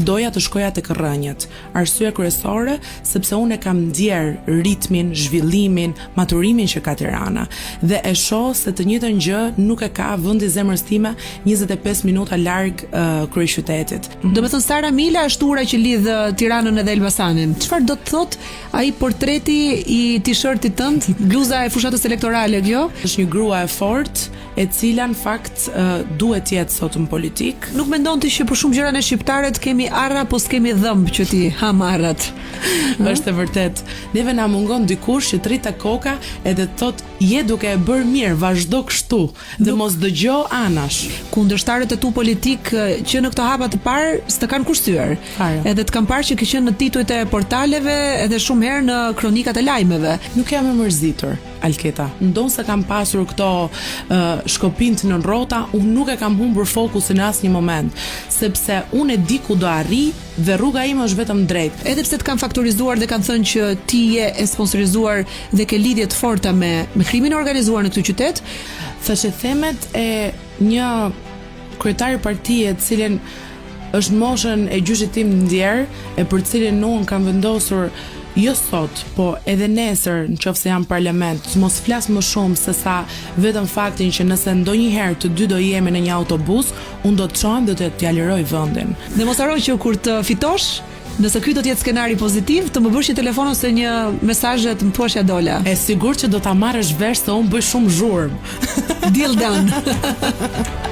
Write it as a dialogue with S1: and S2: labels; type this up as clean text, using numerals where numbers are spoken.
S1: doja të shkoja tek rrënjët. Arsyeja kryesore sepse unë kam ndjer ritmin, zhvillimin, maturimin që ka Tirana dhe e shoh se të njëjtën gjë nuk e ka vendi i zemrës time 25 minuta larg kryeqytetit.
S2: Do të thënë Sara Mila është ura që lidh Tiranën edhe Elbasanin. Çfarë do të thotë ai portreti i t-shirtit tënd, bluza e fushatës elektorale kjo?
S1: Është një grua e fortë e cila në fakt duhet jetë sot në politik.
S2: Nuk mendon ti që për shumë gjëra ne shqiptarët kemi arra, po s'kemi dhëmb që ti ham arrat?
S1: Është e vërtet. Neve na mungon dikush që të rritë koka edhe të thotë je duke e bërë mirë, vazhdo kështu dhe mos dëgjo anash.
S2: Kundërshtarët e tu politik që në këto hapa të parë s'të kanë kushtyer. Edhe të kanë parë që ke qenë në titujt e portaleve edhe shumë herë në kronikat e lajmeve.
S1: Nuk jam e mërzitur, Alketa. Ndonse kam pasur këto shkopint në rrota, unë nuk e kam humbur fokusin në asnjë moment, sepse unë e di ku do arri dhe rruga ime është vetëm drejt.
S2: Edhe pse të kanë faktorizuar dhe kanë thënë që ti je e sponsorizuar dhe ke lidhje të forta me krimin e organizuar në këtë qytet,
S1: thashë themet e një kryetari partie të cilin është moshën e gjyshit tim ndjer e për cilin unë kam vendosur jo sot, po edhe nesër nëse jam parlament, mos flas më shumë se sa vetëm faktin që nëse ndonjëherë të dy do jemi në një autobus, unë do të çohem dhe do t'ja liroj vendin.
S2: Dhe mos haro që kur të fitosh, nëse ky do të jetë skenari pozitiv, të më bësh një telefon ose një mesazh të më thuash ja dola.
S1: E sigurt që do ta marrësh vesh se unë bëj shumë zhurmë.
S2: Deal done.